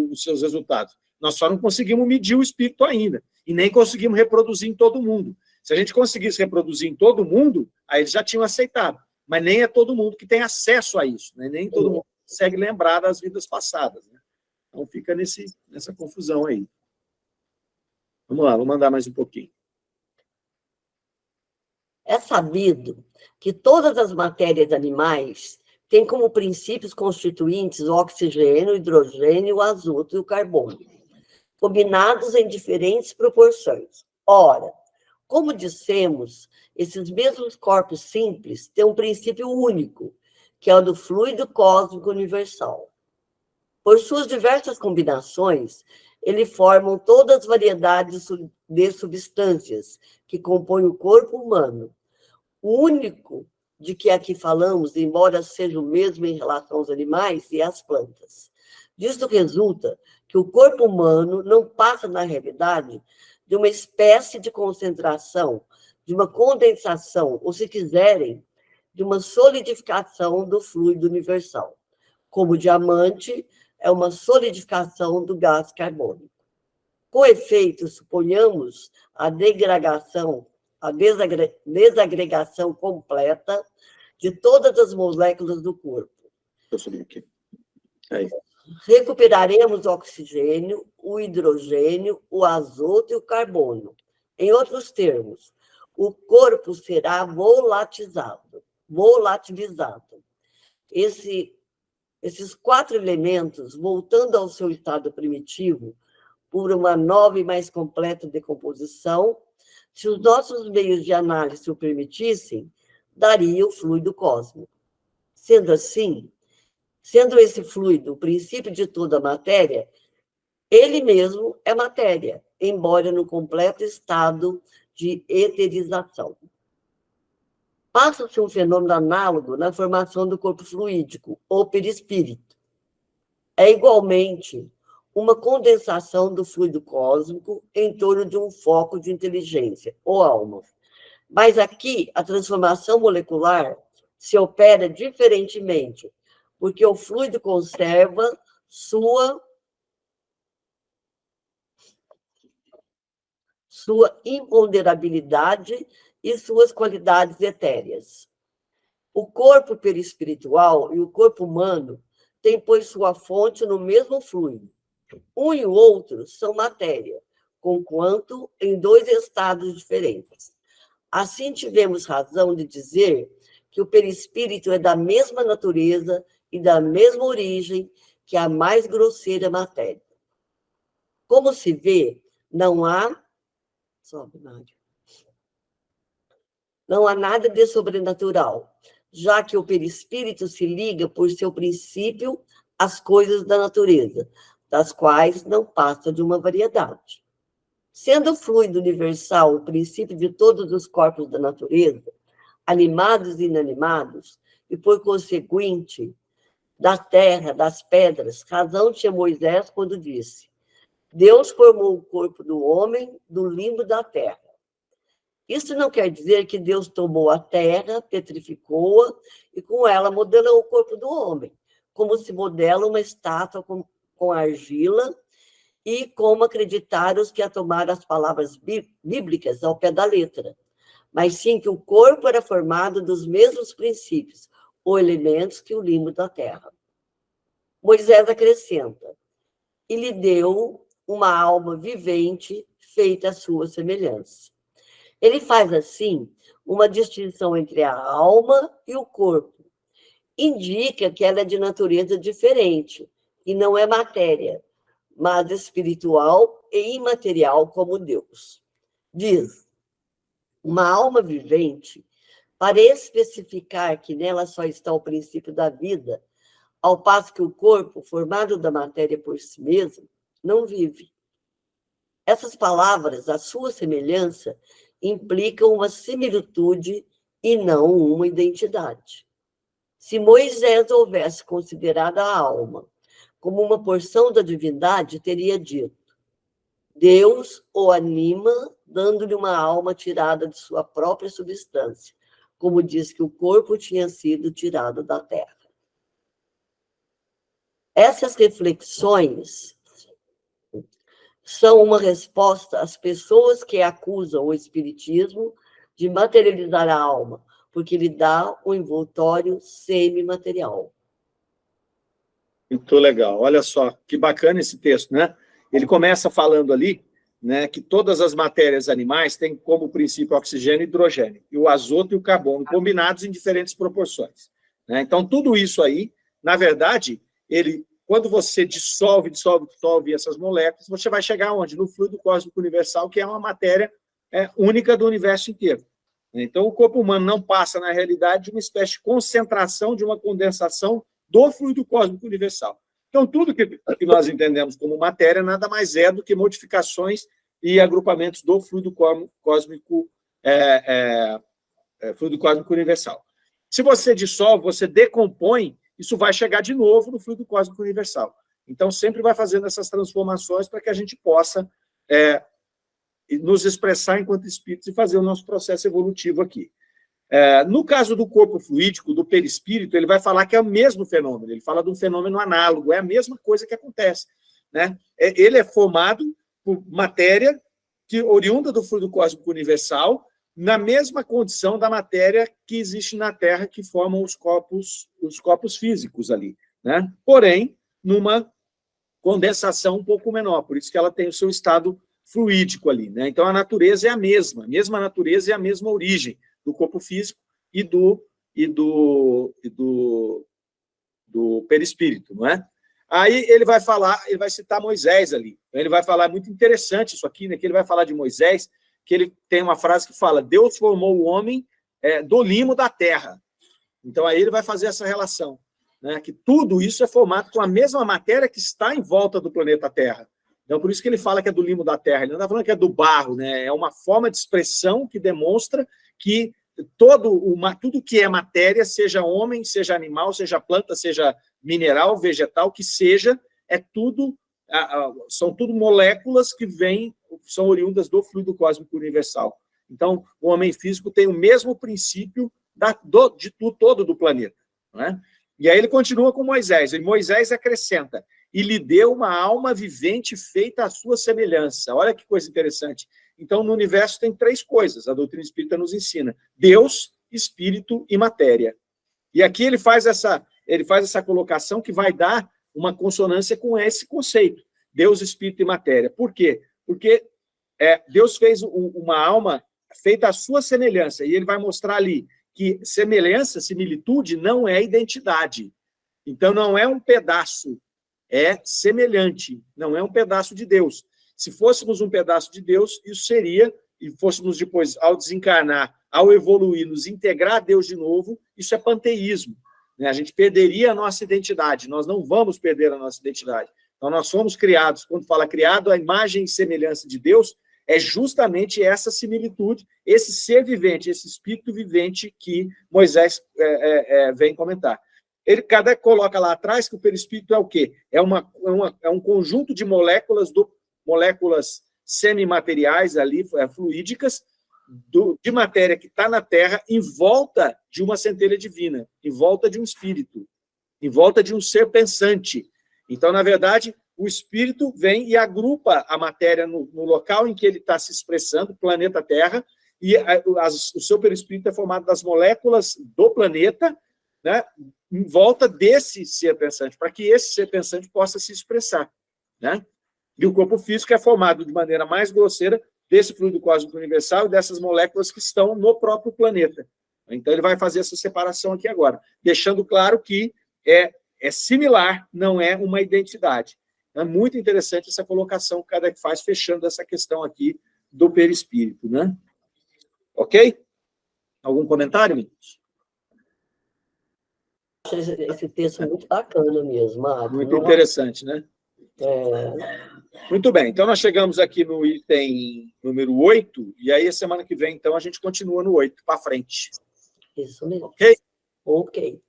os seus resultados. Nós só não conseguimos medir o espírito ainda, e nem conseguimos reproduzir em todo mundo. Se a gente conseguisse reproduzir em todo mundo, aí eles já tinham aceitado. Mas nem é todo mundo que tem acesso a isso, nem todo mundo consegue lembrar das vidas passadas. Então, fica nessa confusão aí. Vamos lá, vou mandar mais um pouquinho. É sabido que todas as matérias animais têm como princípios constituintes o oxigênio, o hidrogênio, o azoto e o carbono, combinados em diferentes proporções. Ora, como dissemos, esses mesmos corpos simples têm um princípio único, que é o do fluido cósmico universal. Por suas diversas combinações, eles formam todas as variedades de substâncias que compõem o corpo humano. O único de que aqui falamos, embora seja o mesmo em relação aos animais e às plantas. Disso resulta que o corpo humano não passa, na realidade, de uma espécie de concentração, de uma condensação, ou, se quiserem, de uma solidificação do fluido universal, como o diamante é uma solidificação do gás carbônico. Com efeito, suponhamos a desagregação completa de todas as moléculas do corpo. Deixa eu subir aqui. Aí. Recuperaremos o oxigênio, o hidrogênio, o azoto e o carbono. Em outros termos, o corpo será volatilizado. Esses 4 elementos, voltando ao seu estado primitivo, por uma nova e mais completa decomposição, se os nossos meios de análise o permitissem, daria o fluido cósmico. Sendo assim, sendo esse fluido o princípio de toda a matéria, ele mesmo é matéria, embora no completo estado de eterização. passa-se um fenômeno análogo na formação do corpo fluídico, ou perispírito. É igualmente uma condensação do fluido cósmico em torno de um foco de inteligência, ou alma. Mas aqui, a transformação molecular se opera diferentemente, porque o fluido conserva sua imponderabilidade e suas qualidades etéreas. O corpo perispiritual e o corpo humano têm, pois, sua fonte no mesmo fluido. Um e o outro são matéria, conquanto em dois estados diferentes. Assim, tivemos razão de dizer que o perispírito é da mesma natureza e da mesma origem que a mais grosseira matéria. Como se vê, não há nada de sobrenatural, já que o perispírito se liga por seu princípio às coisas da natureza, das quais não passa de uma variedade. Sendo o fluido universal o princípio de todos os corpos da natureza, animados e inanimados, e por conseguinte, da terra, das pedras, razão tinha Moisés quando disse: Deus formou o corpo do homem do limbo da terra. Isso não quer dizer que Deus tomou a terra, petrificou-a e com ela modelou o corpo do homem, como se modela uma estátua com argila e como acreditaram os que a tomaram as palavras bíblicas ao pé da letra. Mas sim que o corpo era formado dos mesmos princípios ou elementos que o limbo da terra. Moisés acrescenta: e lhe deu uma alma vivente feita à sua semelhança. Ele faz, assim, uma distinção entre a alma e o corpo. Indica que ela é de natureza diferente, e não é matéria, mas espiritual e imaterial como Deus. Diz: uma alma vivente, para especificar que nela só está o princípio da vida, ao passo que o corpo, formado da matéria por si mesmo, não vive. Essas palavras, a sua semelhança, implicam uma similitude e não uma identidade. Se Moisés houvesse considerado a alma como uma porção da divindade, teria dito: Deus o anima, dando-lhe uma alma tirada de sua própria substância, como diz que o corpo tinha sido tirado da terra. Essas reflexões são uma resposta às pessoas que acusam o espiritismo de materializar a alma, porque lhe dá um envoltório semimaterial. Muito legal. Olha só, que bacana esse texto, né? Ele começa falando ali, né, que todas as matérias animais têm como princípio oxigênio e hidrogênio, e o azoto e o carbono, combinados em diferentes proporções, né? Então, tudo isso aí, na verdade, quando você dissolve essas moléculas, você vai chegar onde? No fluido cósmico universal, que é uma matéria única do universo inteiro. Então, o corpo humano não passa, na realidade, de uma espécie de concentração, de uma condensação do fluido cósmico universal. Então, tudo que nós entendemos como matéria nada mais é do que modificações e agrupamentos do fluido cósmico universal. Se você dissolve, você decompõe, isso vai chegar de novo no fluido cósmico universal. Então, sempre vai fazendo essas transformações para que a gente possa nos expressar enquanto espíritos e fazer o nosso processo evolutivo aqui. No caso do corpo fluídico, do perispírito, ele vai falar que é o mesmo fenômeno, ele fala de um fenômeno análogo, é a mesma coisa que acontece, né? Ele é formado por matéria que oriunda do fluido cósmico universal, na mesma condição da matéria que existe na Terra, que formam os corpos físicos ali, né? Porém, numa condensação um pouco menor, por isso que ela tem o seu estado fluídico ali, né? Então, a natureza é a mesma natureza e a mesma origem do corpo físico e do perispírito, não é? Aí ele vai citar Moisés ali. Ele vai falar, muito interessante isso aqui, né? Que ele vai falar de Moisés, que ele tem uma frase que fala: Deus formou o homem do limo da terra. Então, aí ele vai fazer essa relação, né? Que tudo isso é formado com a mesma matéria que está em volta do planeta Terra. Então, por isso que ele fala que é do limo da terra. Ele não está falando que é do barro, né? É uma forma de expressão que demonstra que tudo que é matéria, seja homem, seja animal, seja planta, seja mineral, vegetal, que seja, são tudo moléculas que são oriundas do fluido cósmico universal. Então, o homem físico tem o mesmo princípio todo do planeta. Não é? E aí ele continua com Moisés. E Moisés acrescenta: e lhe deu uma alma vivente feita à sua semelhança. Olha que coisa interessante. Então, no universo tem 3 coisas, a doutrina espírita nos ensina: Deus, espírito e matéria. E aqui ele faz essa colocação que vai dar uma consonância com esse conceito: Deus, espírito e matéria. Por quê? Porque Deus fez uma alma feita à sua semelhança, e ele vai mostrar ali que semelhança, similitude, não é identidade. Então, não é um pedaço, é semelhante, não é um pedaço de Deus. Se fôssemos um pedaço de Deus, isso seria, e fôssemos depois, ao desencarnar, ao evoluir, nos integrar a Deus de novo, isso é panteísmo. Né? A gente perderia a nossa identidade, nós não vamos perder a nossa identidade. Então, nós fomos criados, quando fala criado, a imagem e semelhança de Deus, é justamente essa similitude, esse ser vivente, esse espírito vivente que Moisés vem comentar. Kardec coloca lá atrás que o perispírito é o quê? É um conjunto de moléculas semimateriais ali, fluídicas, de matéria que está na Terra, em volta de uma centelha divina, em volta de um espírito, em volta de um ser pensante. Então, na verdade, o espírito vem e agrupa a matéria no local em que ele está se expressando, planeta Terra, e o seu perispírito é formado das moléculas do planeta, né, em volta desse ser pensante, para que esse ser pensante possa se expressar. Né? E o corpo físico é formado de maneira mais grosseira desse fluido cósmico universal e dessas moléculas que estão no próprio planeta. Então, ele vai fazer essa separação aqui agora, deixando claro que é similar, não é uma identidade. É muito interessante essa colocação que Kardec faz, fechando essa questão aqui do perispírito, né? Ok? Algum comentário, meninos? Esse texto é muito bacana mesmo, Mário. Muito interessante, né? Muito bem, então nós chegamos aqui no item número 8, e aí a semana que vem, então, a gente continua no 8, para frente. Isso mesmo. Ok? Ok.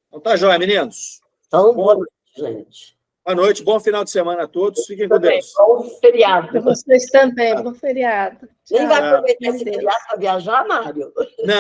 Então tá jóia, meninos. Então, boa noite, gente. Boa noite, bom final de semana a todos. Fiquem com Deus. Bom feriado. Para vocês também, bom feriado. Nem vai aproveitar esse feriado para viajar, Mário? Não.